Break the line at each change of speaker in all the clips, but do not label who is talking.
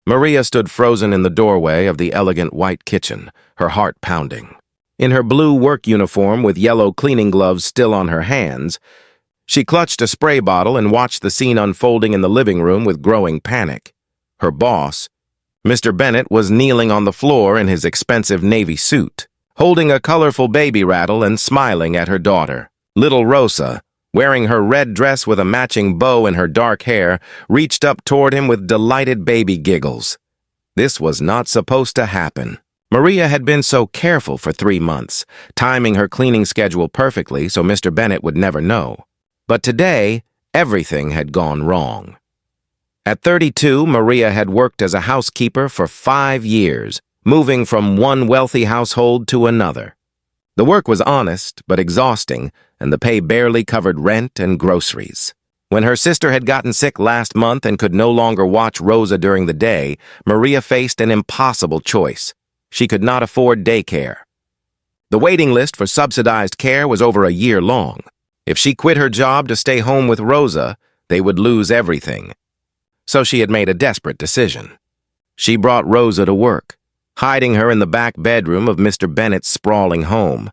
Maria stood frozen in the doorway of the elegant white kitchen, her heart pounding. In her blue work uniform with yellow cleaning gloves still on her hands, she clutched a spray bottle and watched the scene unfolding in the living room with growing panic. Her boss, Mr. Bennett, was kneeling on the floor in his expensive navy suit, holding a colorful baby rattle and smiling at her daughter. Little Rosa, wearing her red dress with a matching bow in her dark hair, reached up toward him with delighted baby giggles. This was not supposed to happen. Maria had been so careful for 3 months, timing her cleaning schedule perfectly so Mr. Bennett would never know. But today, everything had gone wrong. At 32, Maria had worked as a housekeeper for 5 years, moving from one wealthy household to another. The work was honest but exhausting, and the pay barely covered rent and groceries. When her sister had gotten sick last month and could no longer watch Rosa during the day, Maria faced an impossible choice. She could not afford daycare. The waiting list for subsidized care was over a year long. If she quit her job to stay home with Rosa, they would lose everything. So she had made a desperate decision. She brought Rosa to work, hiding her in the back bedroom of Mr. Bennett's sprawling home,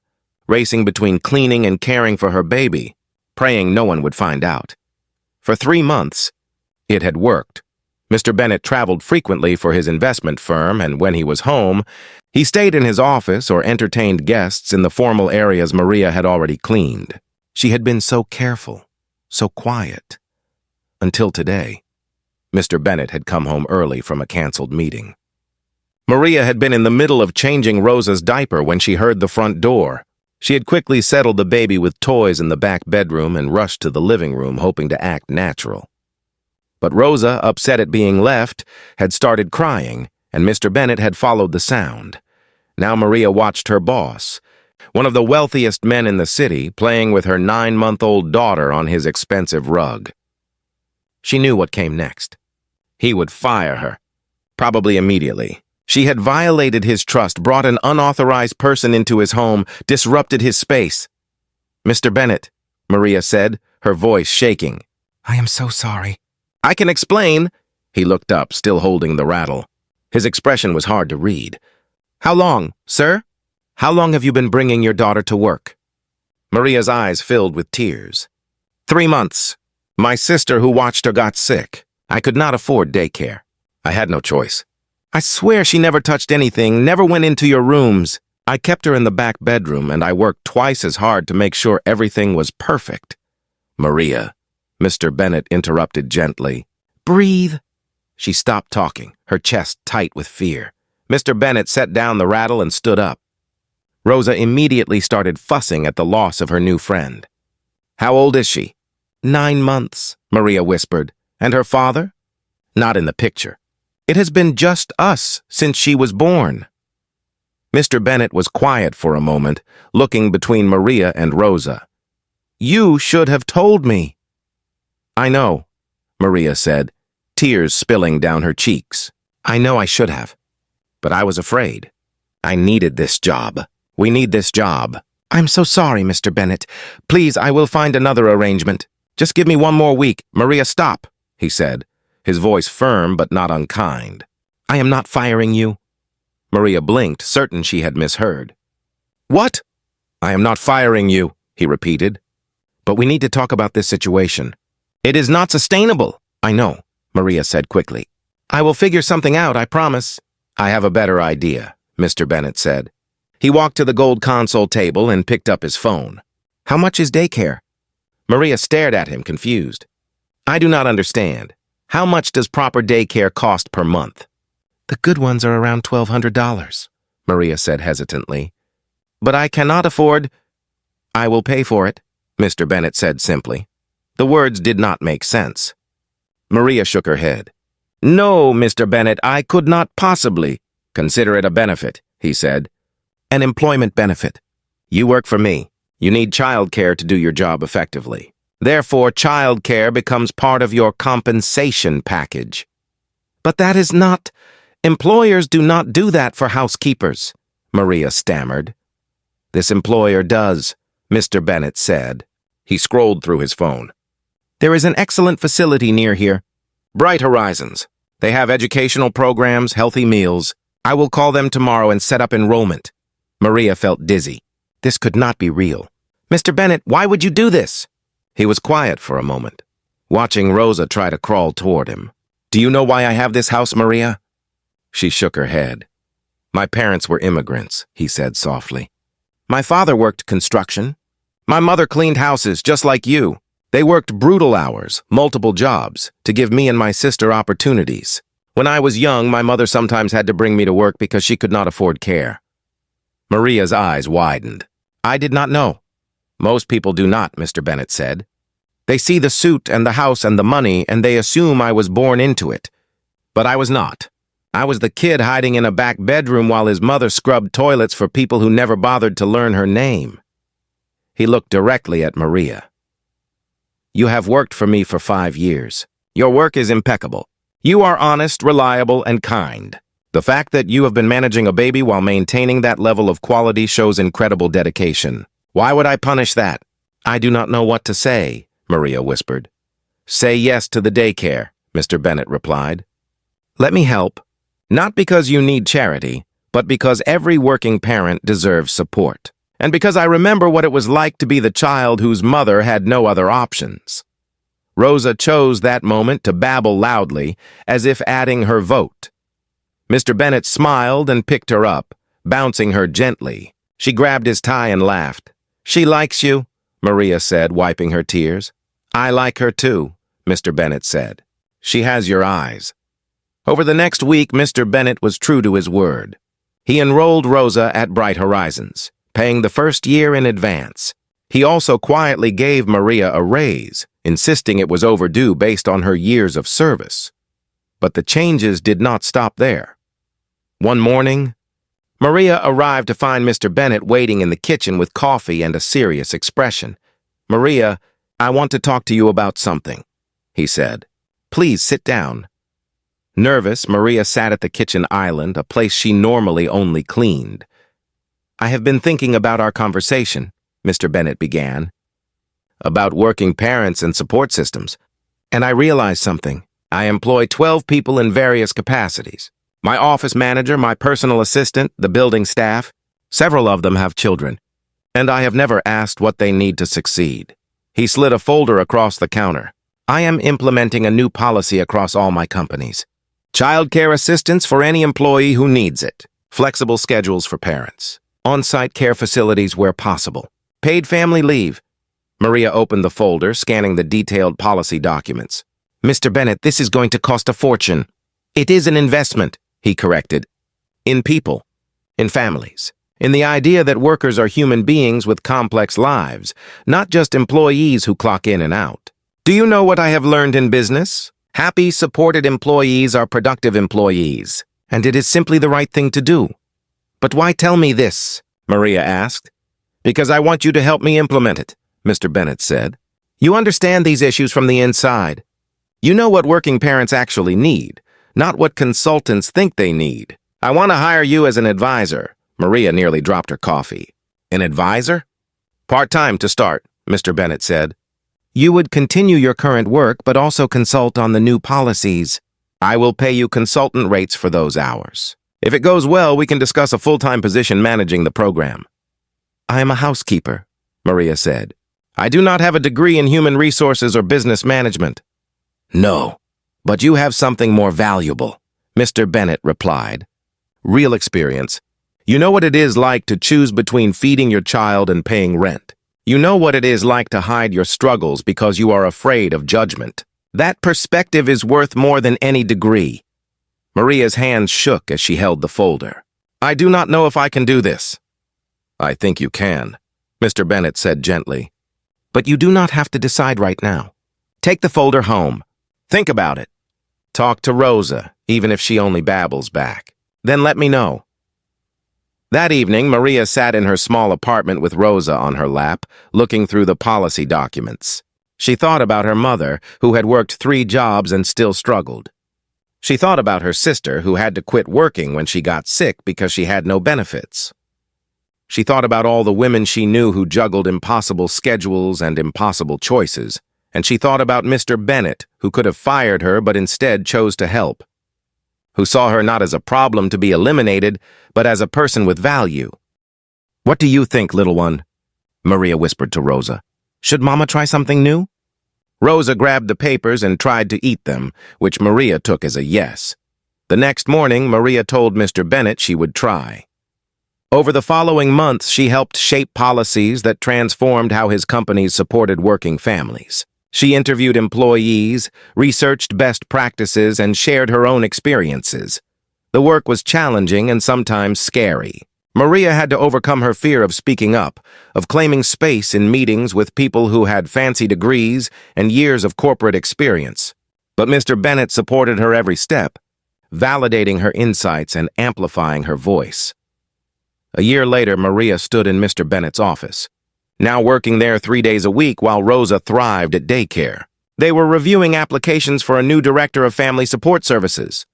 racing between cleaning and caring for her baby, praying no one would find out. For 3 months, it had worked. Mr. Bennett traveled frequently for his investment firm, and when he was home, he stayed in his office or entertained guests in the formal areas Maria had already cleaned. She had been so careful, so quiet. Until today, Mr. Bennett had come home early from a canceled meeting. Maria had been in the middle of changing Rosa's diaper when she heard the front door. She had quickly settled the baby with toys in the back bedroom and rushed to the living room, hoping to act natural. But Rosa, upset at being left, had started crying, and Mr. Bennett had followed the sound. Now Maria watched her boss, one of the wealthiest men in the city, playing with her 9-month-old daughter on his expensive rug. She knew what came next. He would fire her, probably immediately. She had violated his trust, brought an unauthorized person into his home, disrupted his space. "Mr. Bennett," Maria said, her voice shaking. "I am so sorry." "I can explain." He looked up, still holding the rattle. His expression was hard to read. "How long, sir? How long have you been bringing your daughter to work?" Maria's eyes filled with tears. 3 months. My sister who watched her got sick. I could not afford daycare. I had no choice. I swear she never touched anything, never went into your rooms. I kept her in the back bedroom, and I worked twice as hard to make sure everything was perfect." "Maria," Mr. Bennett interrupted gently. "Breathe." She stopped talking, her chest tight with fear. Mr. Bennett set down the rattle and stood up. Rosa immediately started fussing at the loss of her new friend. "How old is she?" 9 months, Maria whispered. "And her father?" "Not in the picture. It has been just us since she was born." Mr. Bennett was quiet for a moment, looking between Maria and Rosa. "You should have told me." "I know," Maria said, tears spilling down her cheeks. "I know I should have. But I was afraid. I needed this job. We need this job." "I'm so sorry, Mr. Bennett. Please, I will find another arrangement. Just give me 1 more week." "Maria, stop," he said, his voice firm but not unkind. "I am not firing you." Maria blinked, certain she had misheard. "What?" "I am not firing you," he repeated. "But we need to talk about this situation. It is not sustainable." "I know," Maria said quickly. "I will figure something out, I promise." "I have a better idea," Mr. Bennett said. He walked to the gold console table and picked up his phone. "How much is daycare?" Maria stared at him, confused. "I do not understand. How much does proper daycare cost per month?" "The good ones are around $1,200, Maria said hesitantly. "But I cannot afford—" "I will pay for it," Mr. Bennett said simply. The words did not make sense. Maria shook her head. "No, Mr. Bennett, I could not possibly." "Consider it a benefit," he said. "An employment benefit. You work for me. You need childcare to do your job effectively. Therefore, childcare becomes part of your compensation package." "But that is not— Employers do not do that for housekeepers," Maria stammered. "This employer does," Mr. Bennett said. He scrolled through his phone. "There is an excellent facility near here. Bright Horizons. They have educational programs, healthy meals. I will call them tomorrow and set up enrollment. Maria felt dizzy. This could not be real. Mr. Bennett, why would you do this? He was quiet for a moment, watching Rosa try to crawl toward him. Do you know why I have this house, Maria? She shook her head. My parents were immigrants, he said softly. My father worked construction. My mother cleaned houses just like you. They worked brutal hours, multiple jobs, to give me and my sister opportunities. When I was young, my mother sometimes had to bring me to work because she could not afford care. Maria's eyes widened. I did not know. Most people do not, Mr. Bennett said. They see the suit and the house and the money, and they assume I was born into it. But I was not. I was the kid hiding in a back bedroom while his mother scrubbed toilets for people who never bothered to learn her name. He looked directly at Maria. You have worked for me for 5 years. Your work is impeccable. You are honest, reliable, and kind. The fact that you have been managing a baby while maintaining that level of quality shows incredible dedication. Why would I punish that? I do not know what to say, Maria whispered. Say yes to the daycare, Mr. Bennett replied. Let me help. Not because you need charity, but because every working parent deserves support. And because I remember what it was like to be the child whose mother had no other options. Rosa chose that moment to babble loudly, as if adding her vote. Mr. Bennett smiled and picked her up, bouncing her gently. She grabbed his tie and laughed. She likes you, Maria said, wiping her tears. I like her too, Mr. Bennett said. She has your eyes. Over the next week, Mr. Bennett was true to his word. He enrolled Rosa at Bright Horizons, paying the first year in advance. He also quietly gave Maria a raise, insisting it was overdue based on her years of service. But the changes did not stop there. One morning, Maria arrived to find Mr. Bennett waiting in the kitchen with coffee and a serious expression. Maria, I want to talk to you about something, he said. Please sit down. Nervous, Maria sat at the kitchen island, a place she normally only cleaned. I have been thinking about our conversation, Mr. Bennett began. About working parents and support systems. And I realized something. I employ 12 people in various capacities. My office manager, my personal assistant, the building staff. Several of them have children. And I have never asked what they need to succeed. He slid a folder across the counter. I am implementing a new policy across all my companies. Childcare assistance for any employee who needs it. Flexible schedules for parents. On-site care facilities where possible. Paid family leave. Maria opened the folder, scanning the detailed policy documents. Mr. Bennett, this is going to cost a fortune. It is an investment, he corrected. In people. In families. In the idea that workers are human beings with complex lives, not just employees who clock in and out. Do you know what I have learned in business? Happy, supported employees are productive employees, and it is simply the right thing to do. But why tell me this? Maria asked. Because I want you to help me implement it, Mr. Bennett said. You understand these issues from the inside. You know what working parents actually need, not what consultants think they need. I want to hire you as an advisor. Maria nearly dropped her coffee. An advisor? Part-time to start, Mr. Bennett said. You would continue your current work, but also consult on the new policies. I will pay you consultant rates for those hours. If it goes well, we can discuss a full-time position managing the program. I am a housekeeper, Maria said. I do not have a degree in human resources or business management. No, but you have something more valuable, Mr. Bennett replied. Real experience. You know what it is like to choose between feeding your child and paying rent. You know what it is like to hide your struggles because you are afraid of judgment. That perspective is worth more than any degree. Maria's hands shook as she held the folder. I do not know if I can do this. I think you can, Mr. Bennett said gently. But you do not have to decide right now. Take the folder home. Think about it. Talk to Rosa, even if she only babbles back. Then let me know. That evening, Maria sat in her small apartment with Rosa on her lap, looking through the policy documents. She thought about her mother, who had worked 3 jobs and still struggled. She thought about her sister, who had to quit working when she got sick because she had no benefits. She thought about all the women she knew who juggled impossible schedules and impossible choices, and she thought about Mr. Bennett, who could have fired her but instead chose to help. who saw her not as a problem to be eliminated, but as a person with value. "What do you think, little one?" Maria whispered to Rosa. "Should Mama try something new?" Rosa grabbed the papers and tried to eat them, which Maria took as a yes. The next morning, Maria told Mr. Bennett she would try. Over the following months, she helped shape policies that transformed how his companies supported working families. She interviewed employees, researched best practices, and shared her own experiences. The work was challenging and sometimes scary. Maria had to overcome her fear of speaking up, of claiming space in meetings with people who had fancy degrees and years of corporate experience. But Mr. Bennett supported her every step, validating her insights and amplifying her voice. A year later, Maria stood in Mr. Bennett's office, now working there 3 days a week while Rosa thrived at daycare. They were reviewing applications for a new director of family support services.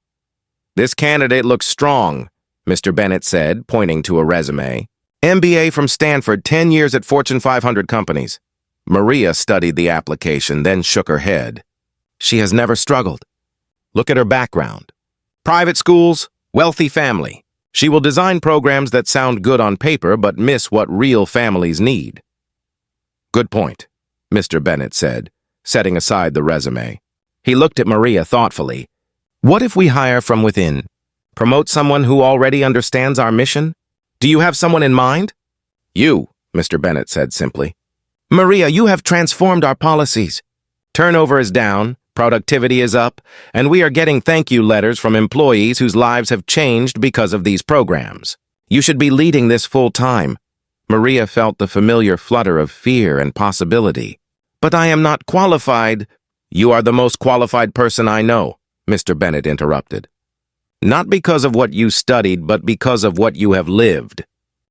"This candidate looks strong," Mr. Bennett said, pointing to a resume. "MBA from Stanford, 10 years at Fortune 500 companies." Maria studied the application, then shook her head. "She has never struggled. Look at her background. Private schools, wealthy family. She will design programs that sound good on paper but miss what real families need." "Good point," Mr. Bennett said, setting aside the resume. He looked at Maria thoughtfully. "What if we hire from within? Promote someone who already understands our mission? Do you have someone in mind?" "You," Mr. Bennett said simply. "Maria, you have transformed our policies. Turnover is down, productivity is up, and we are getting thank you letters from employees whose lives have changed because of these programs. You should be leading this full time." Maria felt the familiar flutter of fear and possibility. "But I am not qualified." "You are the most qualified person I know," Mr. Bennett interrupted. "Not because of what you studied, but because of what you have lived.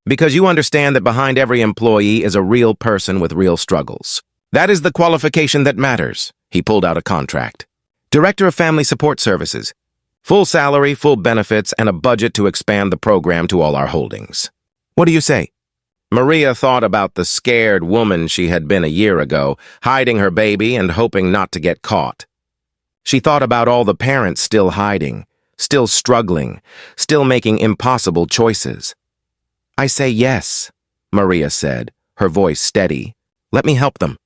Because you understand that behind every employee is a real person with real struggles. That is the qualification that matters." He pulled out a contract. "Director of Family Support Services. Full salary, full benefits, and a budget to expand the program to all our holdings. What do you say?" Maria thought about the scared woman she had been a year ago, hiding her baby and hoping not to get caught. She thought about all the parents still hiding, still struggling, still making impossible choices. "I say yes," Maria said, her voice steady. "Let me help them."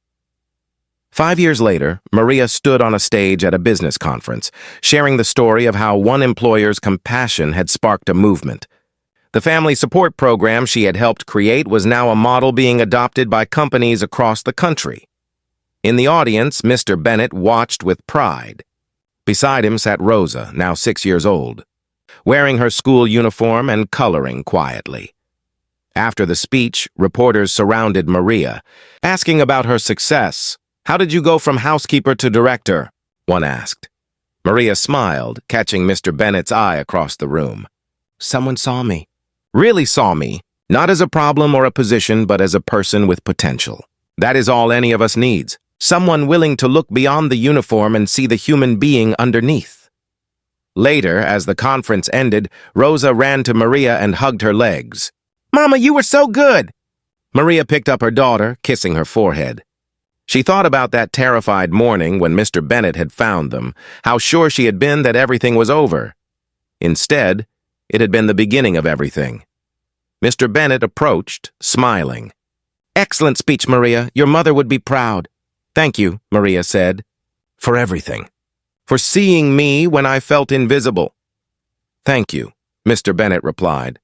5 years later, Maria stood on a stage at a business conference, sharing the story of how one employer's compassion had sparked a movement. The family support program she had helped create was now a model being adopted by companies across the country. In the audience, Mr. Bennett watched with pride. Beside him sat Rosa, now 6 years old, wearing her school uniform and coloring quietly. After the speech, reporters surrounded Maria, asking about her success. "How did you go from housekeeper to director?" one asked. Maria smiled, catching Mr. Bennett's eye across the room. "Someone saw me. Really saw me, not as a problem or a position, but as a person with potential. That is all any of us needs. Someone willing to look beyond the uniform and see the human being underneath." Later, as the conference ended, Rosa ran to Maria and hugged her legs. "Mama, you were so good!" Maria picked up her daughter, kissing her forehead. She thought about that terrified morning when Mr. Bennett had found them, how sure she had been that everything was over. Instead, it had been the beginning of everything. Mr. Bennett approached, smiling. "Excellent speech, Maria. Your mother would be proud." "Thank you," Maria said, "for everything. For seeing me when I felt invisible." "Thank you," Mr. Bennett replied,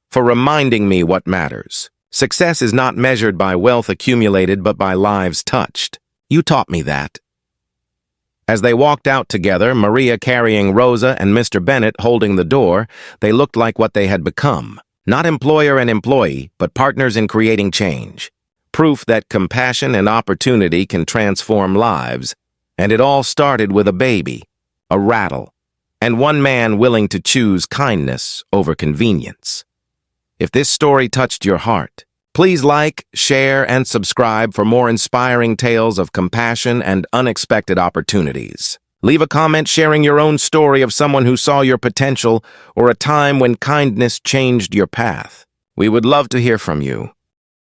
"for reminding me what matters. Success is not measured by wealth accumulated, but by lives touched. You taught me that." As they walked out together, Maria carrying Rosa and Mr. Bennett holding the door, they looked like what they had become. Not employer and employee, but partners in creating change. Proof that compassion and opportunity can transform lives. And it all started with a baby, a rattle, and one man willing to choose kindness over convenience. If this story touched your heart, please like, share, and subscribe for more inspiring tales of compassion and unexpected opportunities. Leave a comment sharing your own story of someone who saw your potential or a time when kindness changed your path. We would love to hear from you.